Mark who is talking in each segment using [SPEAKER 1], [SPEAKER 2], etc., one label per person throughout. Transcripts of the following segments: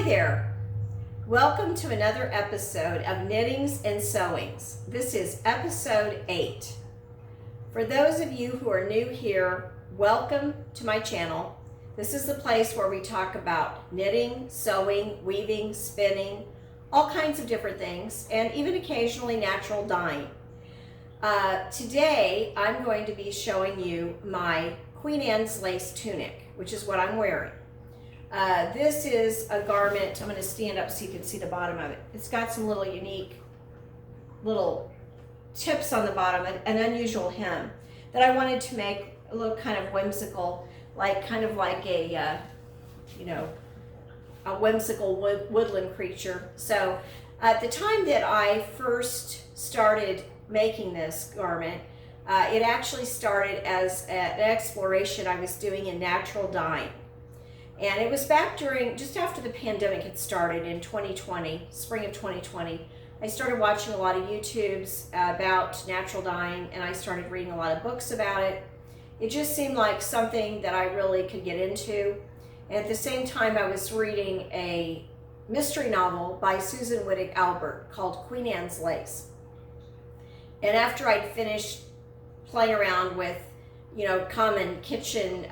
[SPEAKER 1] there. Welcome to another episode of Knittings and Sewings. This is episode 8. For those of you who are new here, welcome to my channel. This is the place where we talk about knitting, sewing, weaving, spinning, all kinds of different things, and even occasionally natural dyeing. Today I'm going to be showing you my Queen Anne's lace tunic, which is what I'm wearing. This is a garment. I'm going to stand up so you can see the bottom of it. It's got some little unique little tips on the bottom, an unusual hem that I wanted to make a little kind of whimsical, kind of like a whimsical woodland creature. So at the time that I first started making this garment, it actually started as an exploration I was doing in natural dyeing. And it was back just after the pandemic had started in 2020, spring of 2020. I started watching a lot of YouTubes about natural dyeing, and I started reading a lot of books about it. It just seemed like something that I really could get into. And at the same time, I was reading a mystery novel by Susan Wittig Albert called Queen Anne's Lace. And after I'd finished playing around with, common kitchen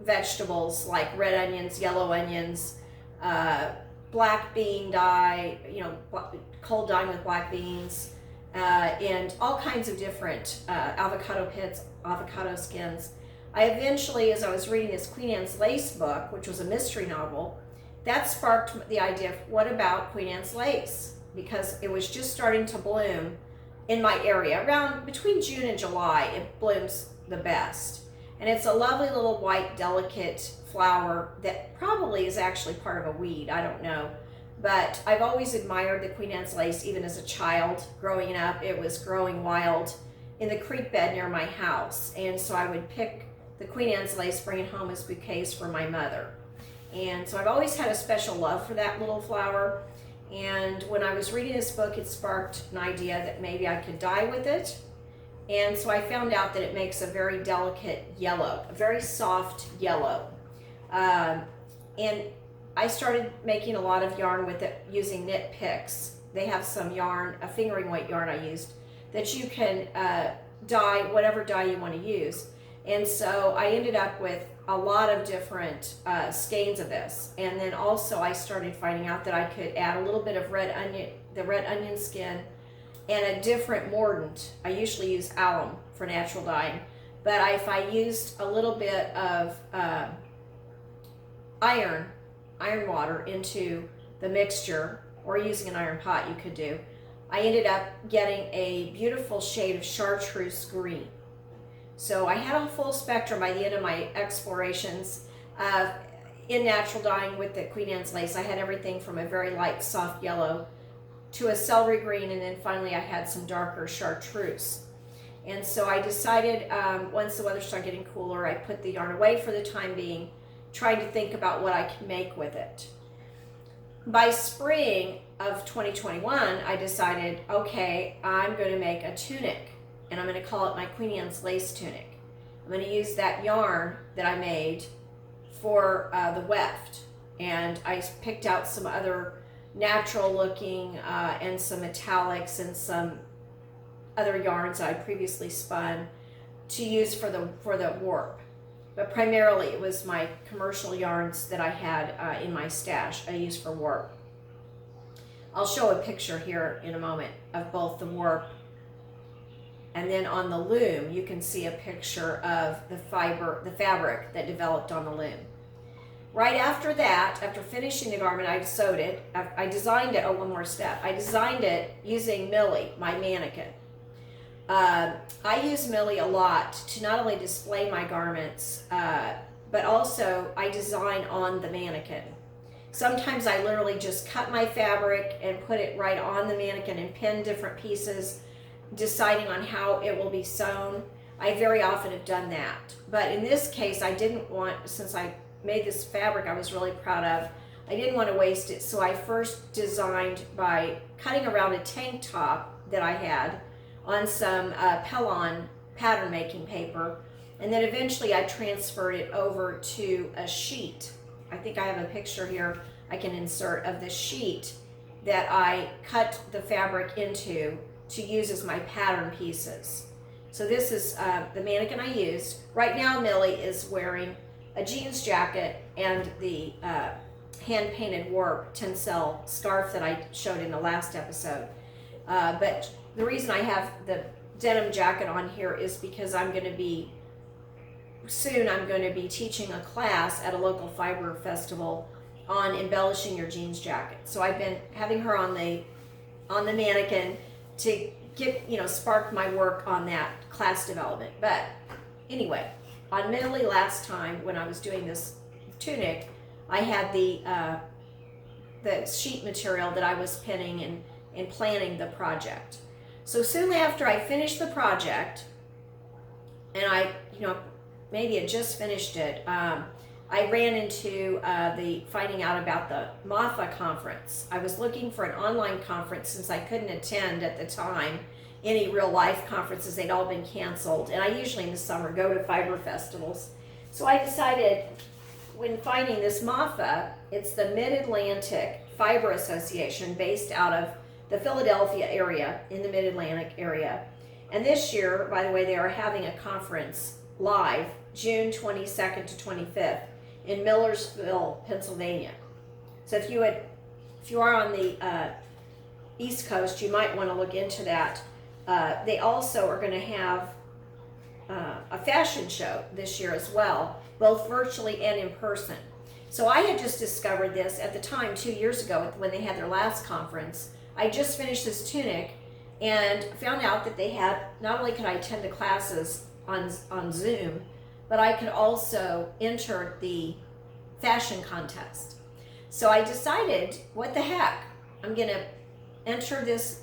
[SPEAKER 1] vegetables like red onions, yellow onions, black bean dye, cold dyeing with black beans, and all kinds of different avocado pits, avocado skins. I eventually, as I was reading this Queen Anne's Lace book, which was a mystery novel, that sparked the idea of what about Queen Anne's Lace? Because it was just starting to bloom in my area. Around between June and July, it blooms the best. And it's a lovely little white, delicate flower that probably is actually part of a weed, I don't know. But I've always admired the Queen Anne's Lace, even as a child. Growing up, it was growing wild in the creek bed near my house. And so I would pick the Queen Anne's Lace, bring it home as bouquets for my mother. And so I've always had a special love for that little flower. And when I was reading this book, it sparked an idea that maybe I could dye with it. And so I found out that it makes a very delicate yellow, a very soft yellow. And I started making a lot of yarn with it using knit picks. They have some yarn, a fingering weight yarn I used, that you can dye whatever dye you want to use. And so I ended up with a lot of different skeins of this. And then also I started finding out that I could add a little bit of the red onion skin, and a different mordant. I usually use alum for natural dyeing, but if I used a little bit of iron water into the mixture, or using an iron pot you could do, I ended up getting a beautiful shade of chartreuse green. So I had a full spectrum by the end of my explorations in natural dyeing with the Queen Anne's Lace. I had everything from a very light soft yellow to a celery green, and then finally I had some darker chartreuse. And so I decided, once the weather started getting cooler, I put the yarn away for the time being, trying to think about what I could make with it. By spring of 2021, I decided, okay, I'm going to make a tunic, and I'm going to call it my Queen Anne's Lace tunic. I'm going to use that yarn that I made for the weft, and I picked out some other natural looking and some metallics and some other yarns I previously spun to use for the warp. But primarily it was my commercial yarns that I had in my stash I used for warp. I'll show a picture here in a moment of both the warp, and then on the loom you can see a picture of the fabric that developed on the loom. Right after that, after finishing the garment, I sewed it. I designed it. Oh, one more step. I designed it using Millie, my mannequin. I use Millie a lot to not only display my garments, but also I design on the mannequin. Sometimes I literally just cut my fabric and put it right on the mannequin and pin different pieces, deciding on how it will be sewn. I very often have done that. But in this case, I didn't want, since I made this fabric I was really proud of, I didn't want to waste it, so I first designed by cutting around a tank top that I had on some Pellon pattern making paper, and then eventually I transferred it over to a sheet. I think I have a picture here I can insert of the sheet that I cut the fabric into to use as my pattern pieces. So this is the mannequin I used. Right now Millie is wearing a jeans jacket and the hand-painted warp tencel scarf that I showed in the last episode. But the reason I have the denim jacket on here is because I'm going to be teaching a class at a local fiber festival on embellishing your jeans jacket. So I've been having her on the mannequin to get, spark my work on that class development. But anyway, on Millie last time when I was doing this tunic, I had the sheet material that I was pinning and planning the project. So soon after I finished the project, and I, maybe had just finished it, I ran into finding out about the MAFA conference. I was looking for an online conference since I couldn't attend at the time any real life conferences. They'd all been canceled. And I usually in the summer go to fiber festivals. So I decided when finding this MAFA, it's the Mid-Atlantic Fiber Association based out of the Philadelphia area in the Mid-Atlantic area. And this year, by the way, they are having a conference live June 22nd to 25th in Millersville, Pennsylvania. So if you are on the East Coast, you might want to look into that. They also are going to have a fashion show this year as well, both virtually and in person. So I had just discovered this at the time 2 years ago when they had their last conference. I just finished this tunic and found out that they had, not only could I attend the classes on Zoom, but I could also enter the fashion contest. So I decided, what the heck, I'm gonna enter this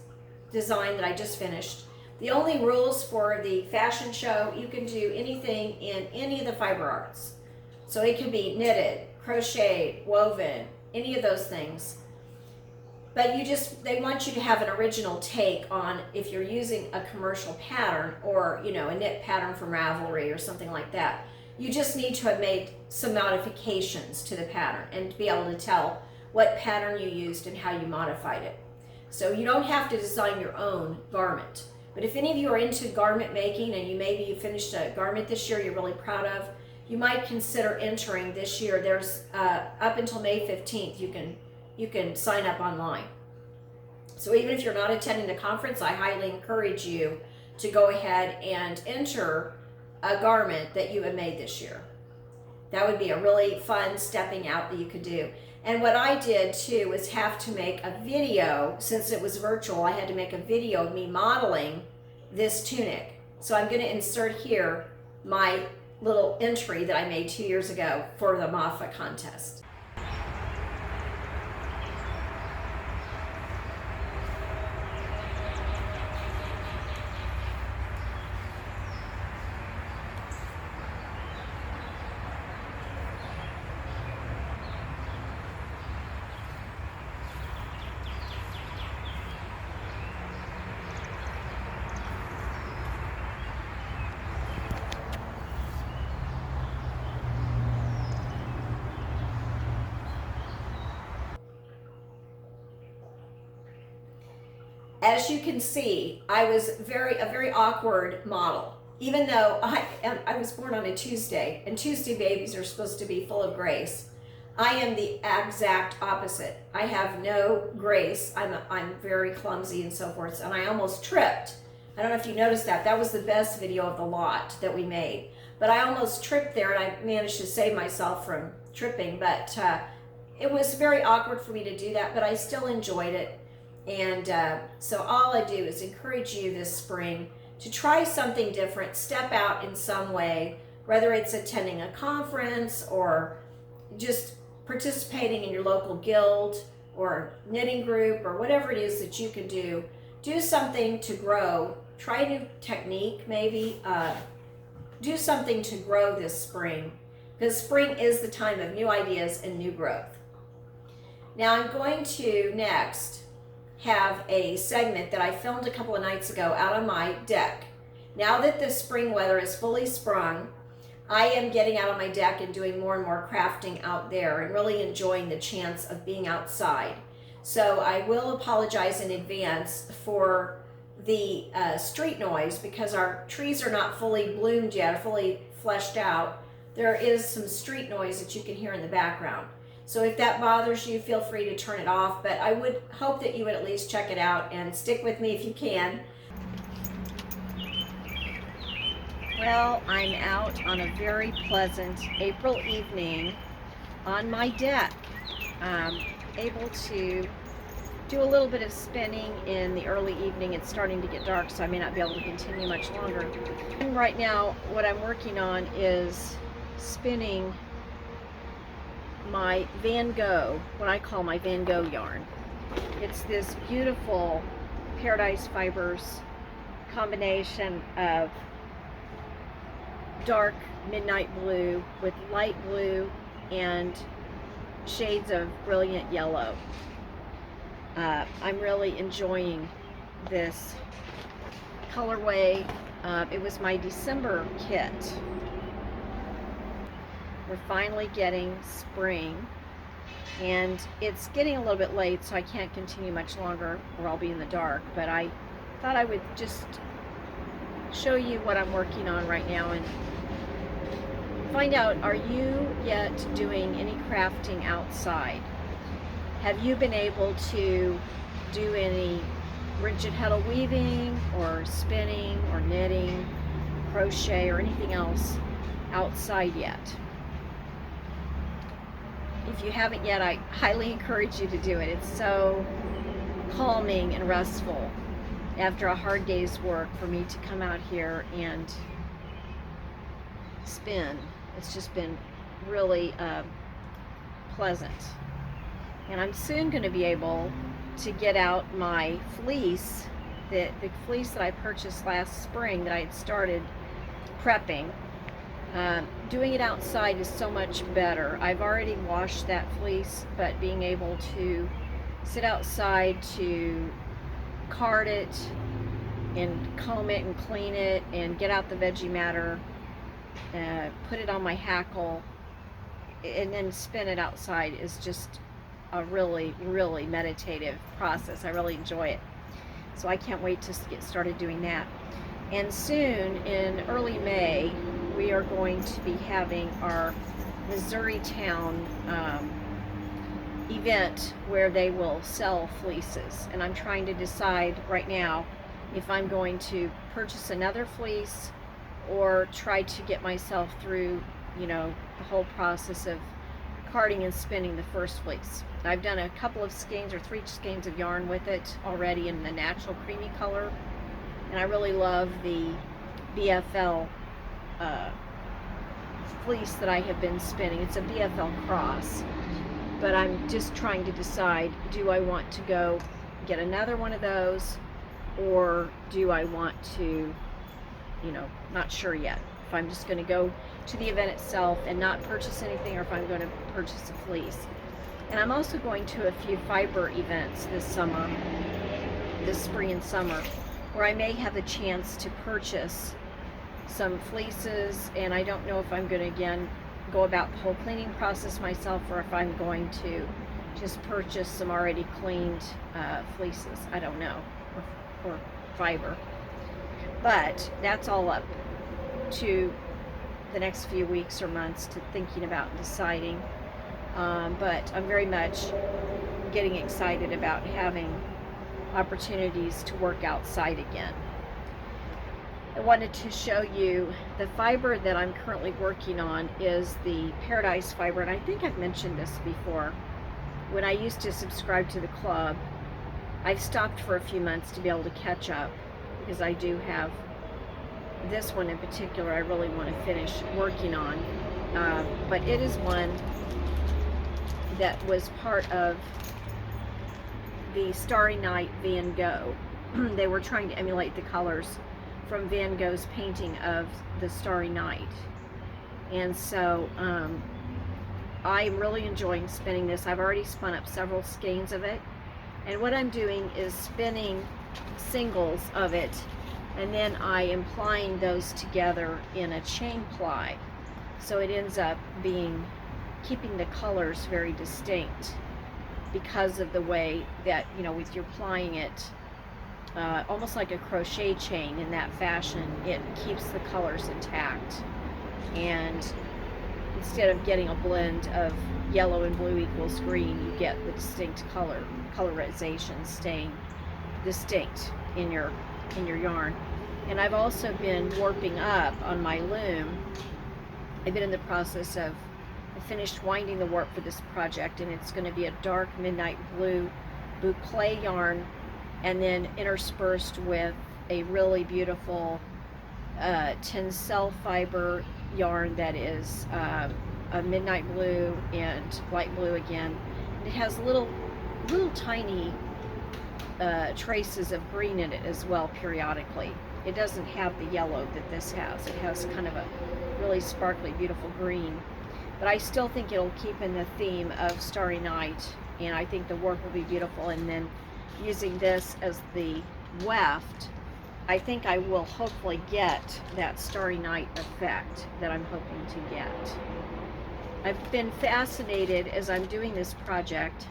[SPEAKER 1] design that I just finished. The only rules for the fashion show, you can do anything in any of the fiber arts. So it could be knitted, crocheted, woven, any of those things. But they want you to have an original take on if you're using a commercial pattern or, a knit pattern from Ravelry or something like that. You just need to have made some modifications to the pattern and to be able to tell what pattern you used and how you modified it. So you don't have to design your own garment. But if any of you are into garment making and maybe you finished a garment this year you're really proud of, you might consider entering this year. There's up until May 15th, you can sign up online. So even if you're not attending the conference, I highly encourage you to go ahead and enter a garment that you have made this year. That would be a really fun stepping out that you could do. And what I did too was have to make a video. Since it was virtual, I had to make a video of me modeling this tunic. So I'm going to insert here my little entry that I made 2 years ago for the MAFA contest. As you can see, I was a very awkward model. Even though I was born on a Tuesday, and Tuesday babies are supposed to be full of grace, I am the exact opposite. I have no grace. I'm very clumsy and so forth, and I almost tripped. I don't know if you noticed that. That was the best video of the lot that we made. But I almost tripped there, and I managed to save myself from tripping. But it was very awkward for me to do that, but I still enjoyed it. And so all I do is encourage you this spring to try something different, step out in some way, whether it's attending a conference or just participating in your local guild or knitting group or whatever it is that you can do. Do something to grow. Try a new technique maybe. Do something to grow this spring, because spring is the time of new ideas and new growth. Now I'm going to next have a segment that I filmed a couple of nights ago out on my deck. Now that the spring weather is fully sprung, I am getting out on my deck and doing more and more crafting out there and really enjoying the chance of being outside. So I will apologize in advance for the street noise because our trees are not fully bloomed yet, or fully fleshed out. There is some street noise that you can hear in the background. So if that bothers you, feel free to turn it off, but I would hope that you would at least check it out and stick with me if you can. Well, I'm out on a very pleasant April evening on my deck, able to do a little bit of spinning in the early evening. It's starting to get dark, so I may not be able to continue much longer. And right now, what I'm working on is spinning my VanGogh, what I call my VanGogh yarn. It's this beautiful Paradise Fibers combination of dark midnight blue with light blue and shades of brilliant yellow. I'm really enjoying this colorway. It was my December kit. We're finally getting spring, and it's getting a little bit late, so I can't continue much longer or I'll be in the dark, but I thought I would just show you what I'm working on right now and find out, are you yet doing any crafting outside? Have you been able to do any rigid heddle weaving or spinning or knitting, crochet, or anything else outside yet? If you haven't yet, I highly encourage you to do it. It's so calming and restful after a hard day's work for me to come out here and spin. It's just been really pleasant. And I'm soon going to be able to get out my fleece, the fleece that I purchased last spring that I had started prepping. Doing it outside is so much better. I've already washed that fleece, but being able to sit outside to card it and comb it and clean it and get out the veggie matter, put it on my hackle, and then spin it outside is just a really, really meditative process. I really enjoy it. So I can't wait to get started doing that. And soon, in early May, we are going to be having our Missouri Town event where they will sell fleeces. And I'm trying to decide right now if I'm going to purchase another fleece or try to get myself through, you know, the whole process of carding and spinning the first fleece. I've done a couple of skeins or 3 skeins of yarn with it already in the natural creamy color, and I really love the BFL fleece that I have been spinning. It's a BFL cross, but I'm just trying to decide, do I want to go get another one of those, or do I want to, you know, not sure yet if I'm just going to go to the event itself and not purchase anything, or if I'm going to purchase a fleece. And I'm also going to a few fiber events this summer, this spring and summer, where I may have a chance to purchase some fleeces, and I don't know if I'm going to again go about the whole cleaning process myself, or if I'm going to just purchase some already cleaned fleeces. I don't know, or fiber. But that's all up to the next few weeks or months to thinking about and deciding. But I'm very much getting excited about having opportunities to work outside again. I wanted to show you the fiber that I'm currently working on is the Paradise fiber, and I think I've mentioned this before. When I used to subscribe to the club, I've stopped for a few months to be able to catch up, because I do have this one in particular I really want to finish working on, but it is one that was part of the Starry Night VanGogh. They were trying to emulate the colors from Van Gogh's painting of the Starry Night, and so I'm really enjoying spinning this. I've already spun up several skeins of it, and what I'm doing is spinning singles of it, and then I am plying those together in a chain ply. So it ends up keeping the colors very distinct because of the way that, with you're applying it almost like a crochet chain in that fashion, it keeps the colors intact. And instead of getting a blend of yellow and blue equals green, you get the distinct colorization staying distinct in your yarn. And I've also been warping up on my loom. I've been in the process of, I finished winding the warp for this project, and it's going to be a dark midnight blue boucle yarn, and then interspersed with a really beautiful tencel fiber yarn that is a midnight blue and light blue again. It has little tiny traces of green in it as well periodically. It doesn't have the yellow that this has. It has kind of a really sparkly, beautiful green. But I still think it'll keep in the theme of Starry Night, and I think the work will be beautiful. And then using this as the weft, I think I will hopefully get that Starry Night effect that I'm hoping to get. I've been fascinated as I'm doing this project.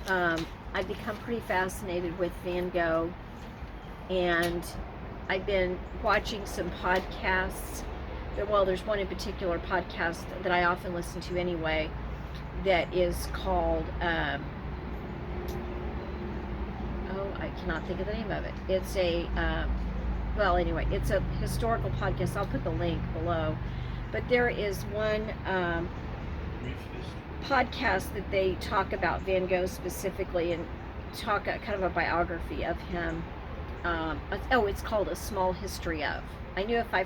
[SPEAKER 1] I've become pretty fascinated with VanGogh, and I've been watching some podcasts. Well, there's one in particular podcast that I often listen to anyway, that is called, I cannot think of the name of it. It's a, well, anyway, it's a historical podcast. I'll put the link below. But there is one podcast that they talk about VanGogh specifically, and talk kind of a biography of him. It's called A Small History Of. I knew if I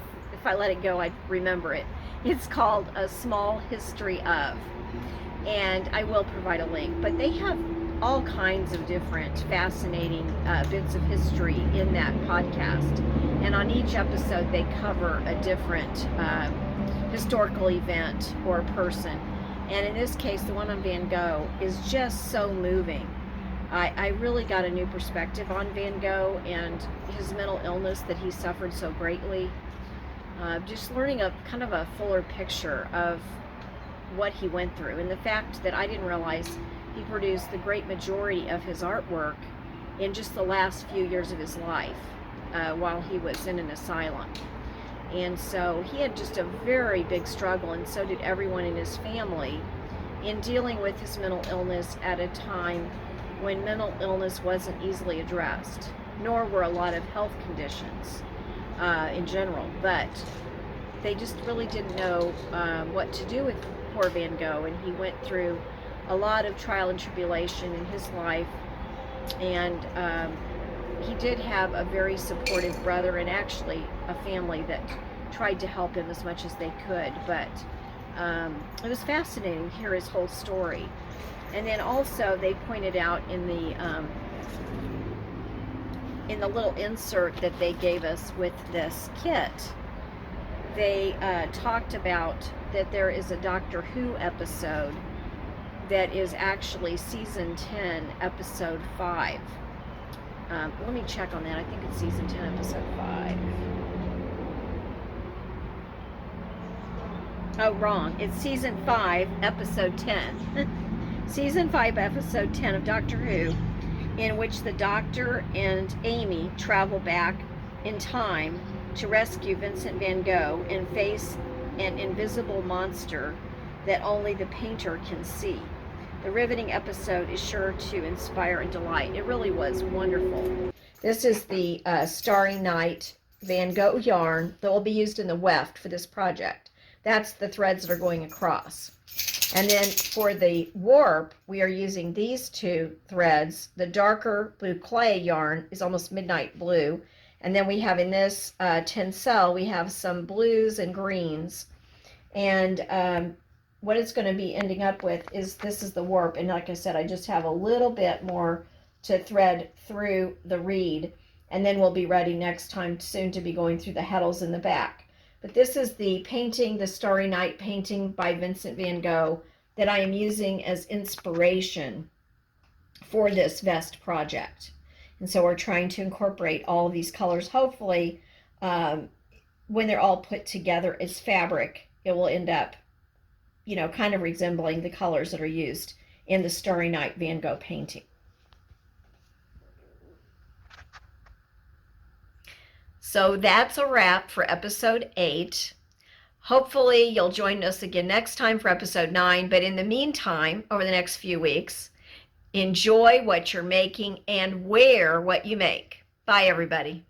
[SPEAKER 1] let it go, I'd remember it. It's called A Small History Of, and I will provide a link. But they have all kinds of different fascinating bits of history in that podcast, and on each episode they cover a different historical event or person. And in this case, the one on VanGogh is just so moving. I really got a new perspective on VanGogh and his mental illness that he suffered so greatly. Just learning a kind of a fuller picture of what he went through, and the fact that I didn't realize he produced the great majority of his artwork in just the last few years of his life while he was in an asylum. And so he had just a very big struggle, and so did everyone in his family, in dealing with his mental illness at a time when mental illness wasn't easily addressed, nor were a lot of health conditions in general. But they just really didn't know what to do with poor VanGogh, and he went through a lot of trial and tribulation in his life. And he did have a very supportive brother, and actually a family that tried to help him as much as they could. But it was fascinating to hear his whole story. And then also they pointed out in the little insert that they gave us with this kit, they talked about that there is a Doctor Who episode that is actually season 10, episode 5. Let me check on that. I think it's season 10, episode 5. Oh, wrong. It's season 5, episode 10. Season 5, episode 10 of Doctor Who, in which the Doctor and Amy travel back in time to rescue Vincent van Gogh and face an invisible monster that only the painter can see. The riveting episode is sure to inspire and delight. It really was wonderful. This is the Starry Night VanGogh yarn that will be used in the weft for this project. That's the threads that are going across. And then for the warp, we are using these two threads. The darker blue clay yarn is almost midnight blue. And then we have in this tencel, we have some blues and greens. And what it's going to be ending up with is, this is the warp. And like I said, I just have a little bit more to thread through the reed. And then we'll be ready next time soon to be going through the heddles in the back. But this is the painting, the Starry Night painting by Vincent van Gogh, that I am using as inspiration for this vest project. And so we're trying to incorporate all of these colors, hopefully when they're all put together as fabric it will end up, you know, kind of resembling the colors that are used in the Starry Night Van Gogh painting. So that's a wrap for episode 8. Hopefully you'll join us again next time for episode 9. But in the meantime, over the next few weeks, enjoy what you're making and wear what you make. Bye, everybody.